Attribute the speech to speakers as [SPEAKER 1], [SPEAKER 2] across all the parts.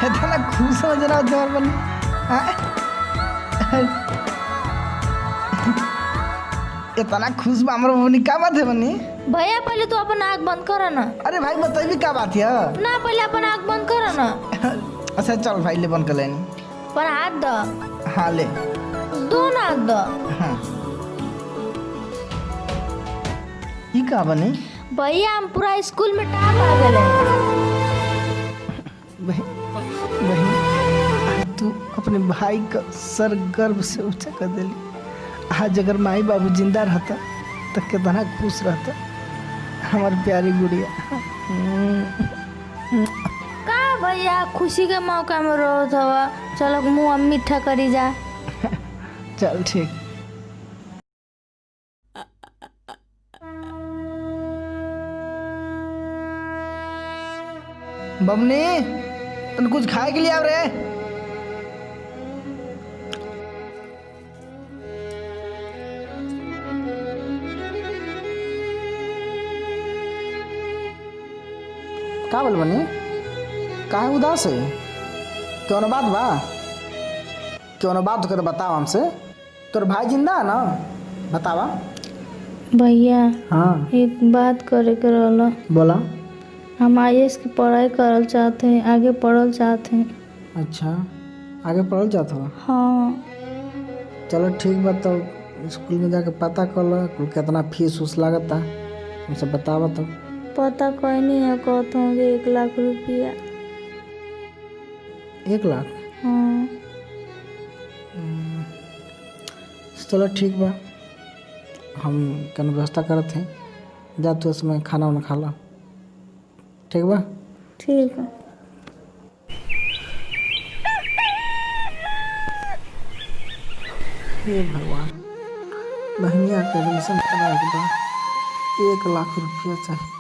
[SPEAKER 1] इतना खुश हो जरा जोर बनी। इतना खुश बा हमरो बनी, का बात है बनी?
[SPEAKER 2] भैया पहले तू अपन आँख बंद कर ना।
[SPEAKER 1] अरे भाई बताइए क्या बात है?
[SPEAKER 2] ना पहले अपन आँख बंद कर ना।
[SPEAKER 1] अच्छा चल भाई ले बंद कर लेनी।
[SPEAKER 2] पर हाथ द।
[SPEAKER 1] हाँ ले।
[SPEAKER 2] दोनों हाथ द।
[SPEAKER 1] हाँ ये का बनी?
[SPEAKER 2] भैया हम पूरा स्कूल में टॉप आ गए।
[SPEAKER 1] बहन तू अपने भाई का सर गर्व से ऊंचा कर दिली। आज अगर माई बाबू जिंदा रहता तो कितना खुश रहता हमारी प्यारी गुड़िया।
[SPEAKER 2] का भैया खुशी के मौका में रोत हवा। चलो मुँह मीठा करी जा।
[SPEAKER 1] चल ठीक। बमनी तुम कुछ खाए के लिए आ रहे? का बोल बनी? काहे उदास है? क्यों ना बात बा? क्यों ना बात हो तो बताओ हमसे। तोर भाई जिंदा है ना? बतावा।
[SPEAKER 2] भैया
[SPEAKER 1] हाँ
[SPEAKER 2] एक बात करे के रहला।
[SPEAKER 1] बोला।
[SPEAKER 2] हम IAS की पढ़ाई करल चाहते हैं, आगे पढ़ल चाहते हैं।
[SPEAKER 1] अच्छा आगे पढ़ल चाहत हो?
[SPEAKER 2] हाँ
[SPEAKER 1] चलो ठीक बा। तो स्कूल में जाके पता कर लो कितना फीस उस लागता हमसे बतावा। तो
[SPEAKER 2] पता कोई नहीं है, कहता हूँ 1 लाख रुपया।
[SPEAKER 1] 1 लाख?
[SPEAKER 2] हाँ
[SPEAKER 1] चलो ठीक बा, हम कौन व्यवस्था करते हैं। जा तू उसमें खाना वाना खा ला। ठीक बा?
[SPEAKER 2] ठीक है।
[SPEAKER 1] हे भगवान, बहनिया के एडमिशन कराए के बा 1 लाख रुपया चाहिए।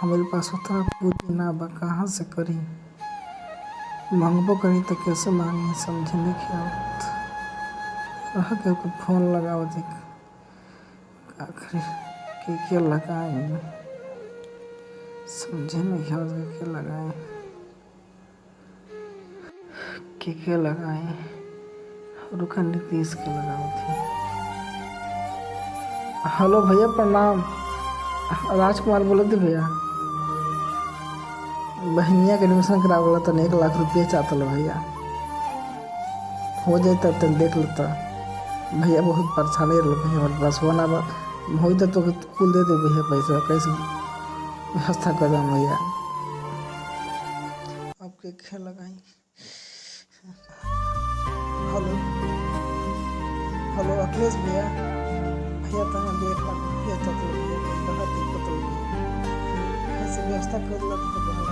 [SPEAKER 1] हमारे पास उतना पूंजी ना बा, कहाँ से करी? मांगबो करी तो कैसे मांगी समझे नहीं क्या आवत। रह के फोन लगाओ देख आखिर के लगाए समझे नहीं क्या के लगाए के लगाए। रुका नीतीश के लगाओ थी। हेलो भैया प्रणाम, राजकुमार बोले थे भैया। बहनिया के एडमिशन करा बोला तो 1 लाख रुपया चाहता लो भैया। हो जाए तो देख लेता भैया। बहुत परेशानी रहा भैया, हमारे पास होना बा हो तो कुल दे दे भैया पैसा। कैसे व्यवस्था कर दें भैया? आपके खेल लगाई। हेलो हेलो अखिलेश भैया। भैया तो 1 लाख रुपया चाहते भैया, बहुत दिक्कत हो गई। ऐसे व्यवस्था कर लो तो बहुत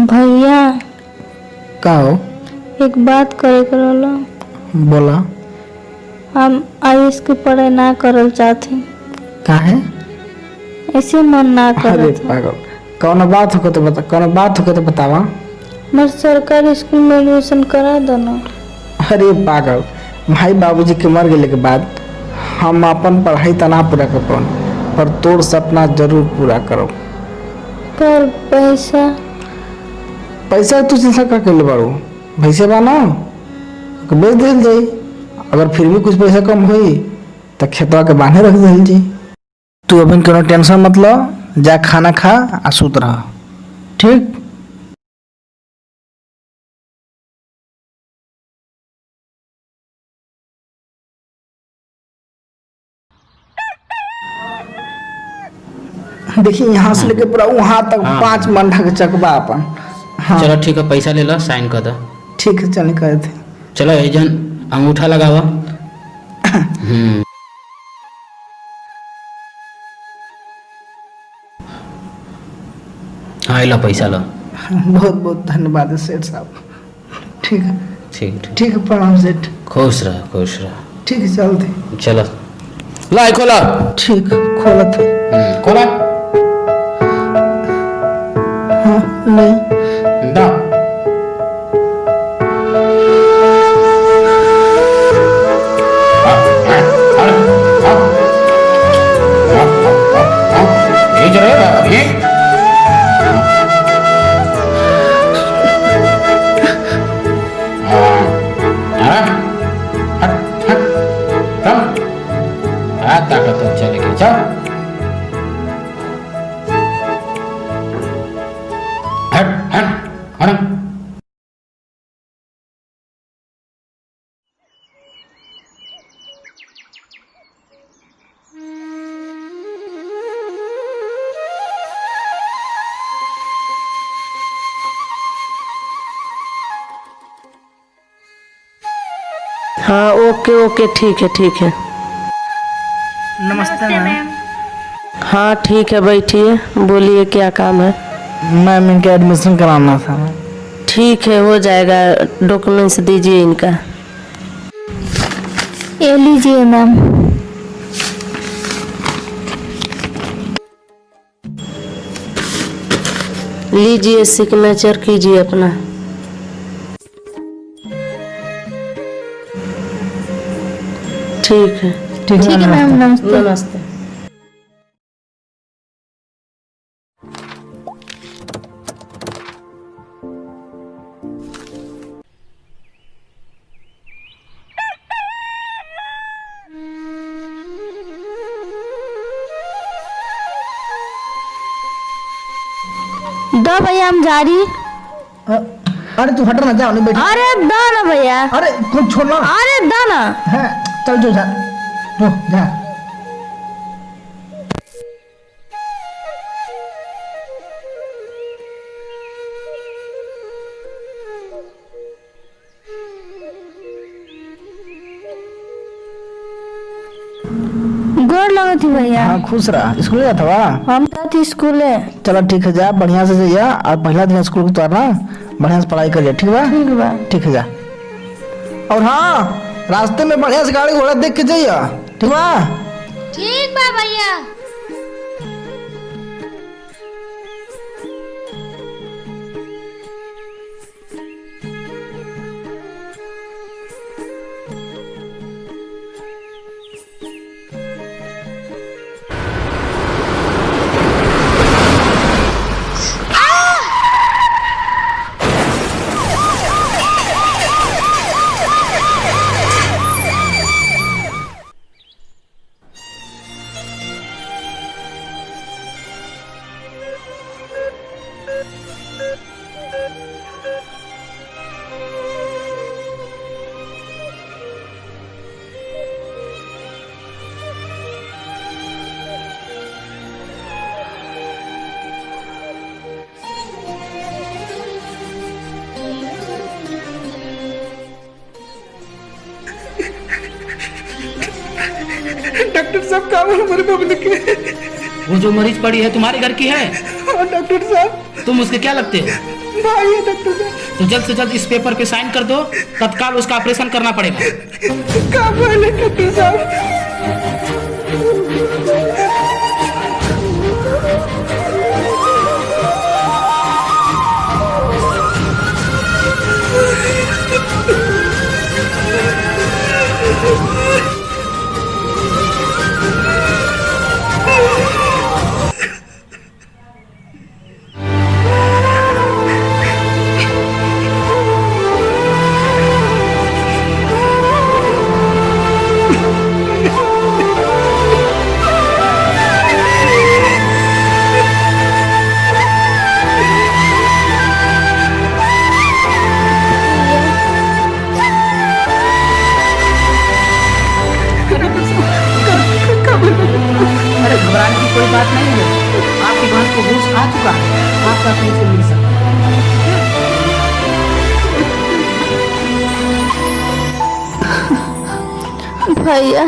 [SPEAKER 2] भैया
[SPEAKER 1] का हो?
[SPEAKER 2] एक बात करे के रहला।
[SPEAKER 1] बोला।
[SPEAKER 2] हम IAS की पढ़ाई ना करल चाहते।
[SPEAKER 1] काहे?
[SPEAKER 2] ऐसे मन ना
[SPEAKER 1] अरे
[SPEAKER 2] करत।
[SPEAKER 1] पागल, कौन बात हो तो बता। कौन बात हो तो बतावा।
[SPEAKER 2] मर सरकारी स्कूल में एडमिशन करा दो ना।
[SPEAKER 1] अरे पागल, भाई बाबूजी के मर गए के बाद हम अपन पढ़ाई तो ना पूरा कर पाऊँ, पर तोर सपना जरूर पूरा करो।
[SPEAKER 2] पर
[SPEAKER 1] पैसा तू चिंता का के ले बारू? भैसे बाना बेच दिल जाई। अगर फिर भी कुछ पैसा कम हुई तो खेतवा के बांधे रख दिल जी। तू अभी कोनो टेंशन मत लो, जा खाना खा आ सुत रह। ठीक? देखिए यहाँ से लेके पूरा वहाँ तक
[SPEAKER 3] हाँ।
[SPEAKER 1] 5 मन ढक चकबा अपन। हाँ
[SPEAKER 3] चलो ठीक है, पैसा ले लो, साइन कर दो।
[SPEAKER 1] ठीक है, चलिए कहे थे।
[SPEAKER 3] चलो एजन अंगूठा लगावा। हाँ लो पैसा लो।
[SPEAKER 1] बहुत बहुत धन्यवाद सेठ साहब। ठीक है
[SPEAKER 3] ठीक ठीक,
[SPEAKER 1] ठीक है, प्रणाम सेठ।
[SPEAKER 3] खुश रहो खुश रहो।
[SPEAKER 1] ठीक है, चलते।
[SPEAKER 3] चलो लाई खोला।
[SPEAKER 1] ठीक, खोलत है।
[SPEAKER 3] खोला
[SPEAKER 1] हाँ नहीं
[SPEAKER 3] दा। ताकत चले के जाओ। हट हट हट।
[SPEAKER 4] हाँ ओके ओके, ठीक है ठीक है।
[SPEAKER 1] नमस्ते मैम।
[SPEAKER 4] हाँ ठीक है, बैठिए, बोलिए क्या काम है।
[SPEAKER 1] मैम इनका एडमिशन कराना था।
[SPEAKER 4] ठीक है, हो जाएगा, डॉक्यूमेंट्स दीजिए इनका।
[SPEAKER 2] ये लीजिए मैम।
[SPEAKER 4] लीजिए, सिग्नेचर कीजिए अपना। ठीक है।
[SPEAKER 2] ठीक है मैम, नमस्ते।
[SPEAKER 4] नमस्ते।
[SPEAKER 2] दो भैया, हम जा रही।
[SPEAKER 1] अरे तू हट ना, जाओ नहीं बैठ।
[SPEAKER 2] अरे दो ना भैया।
[SPEAKER 1] अरे कुछ छोड़ना
[SPEAKER 2] अरे दो ना।
[SPEAKER 1] है। चल जो जा, जो जा।
[SPEAKER 2] गोर लगा थी भैया।
[SPEAKER 1] हाँ खुश रहा। स्कूल जाता हुआ?
[SPEAKER 2] हम तो थी स्कूले।
[SPEAKER 1] चलो ठीक है, जा बढ़िया से जाइए और पहला दिन स्कूल के तोरना बढ़िया से पढ़ाई करिए। ठीक बा?
[SPEAKER 2] ठीक बा।
[SPEAKER 1] ठीक है, जा। और हाँ, रास्ते में बढ़िया से गाड़ी घोड़ा देख के जाइए। ठीक बा?
[SPEAKER 2] ठीक बा भैया।
[SPEAKER 1] डॉक्टर साहब, काम है हमारे बबली के।
[SPEAKER 3] वो जो मरीज पड़ी है तुम्हारे घर की है?
[SPEAKER 1] हाँ डॉक्टर साहब।
[SPEAKER 3] तुम उसके क्या लगते हो?
[SPEAKER 1] भाई है डॉक्टर साहब।
[SPEAKER 3] तो जल्द से जल्द इस पेपर पे साइन कर दो, तत्काल उसका ऑपरेशन करना पड़ेगा।
[SPEAKER 1] काम है डॉक्टर साहब। मुलाकात नहीं से मिल सकता।
[SPEAKER 2] भैया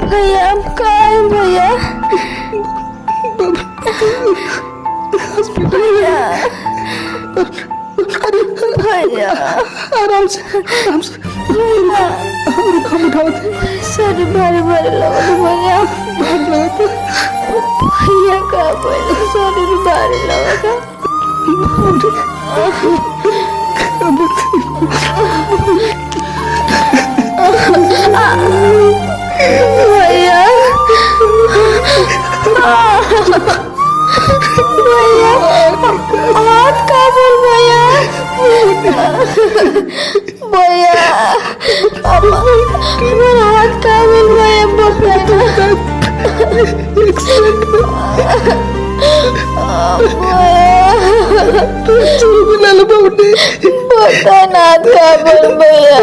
[SPEAKER 2] भैया आप कहाँ हैं भैया? भैया भैया
[SPEAKER 1] आराम से रुका उठाओ
[SPEAKER 2] सर भारी भारी लगा भैया। भैया कहाँ बोले सर भारी लगा भैया भैया हाथ का बोल भैया भैया मेरा हाथ का बोल भैया बोलता बोलता ना हाथ का बोल भैया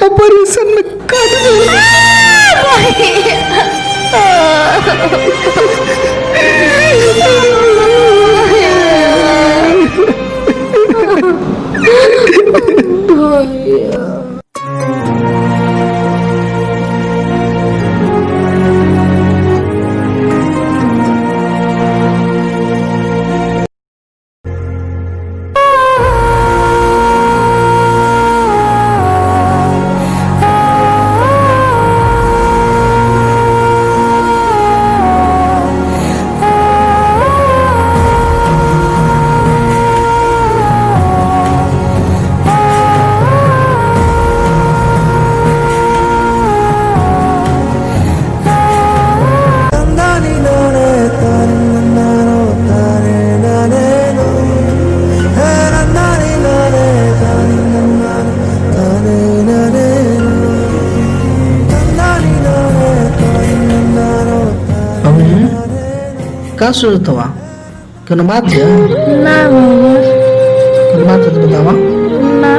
[SPEAKER 2] ऑपरेशन में काट का सोचत हवा कौन बात है? ना भैया
[SPEAKER 1] कौन बात है तो बतावा।
[SPEAKER 2] ना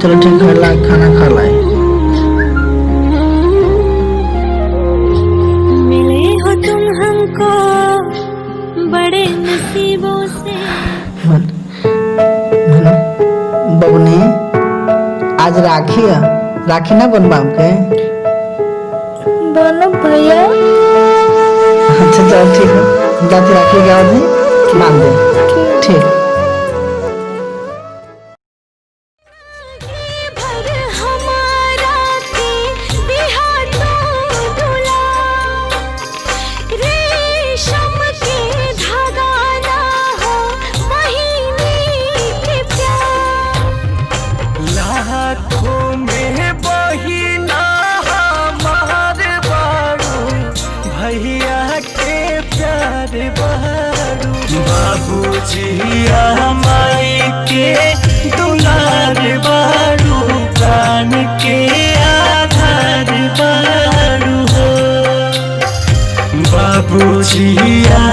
[SPEAKER 1] चलो ठीक है, ला खाना खा लाए।
[SPEAKER 5] मिले हो तुम हमको बड़े नसीबों से।
[SPEAKER 1] बबनी आज राखी है, राखी ना बनवा के?
[SPEAKER 2] बनो भैया।
[SPEAKER 1] अच्छा चलो ठीक है, जाती राखी क्या होती मान दे। ठीक
[SPEAKER 6] बाबूजिया माई के दुलार बारू, प्राण के आधार बारू हो बाबूजिया।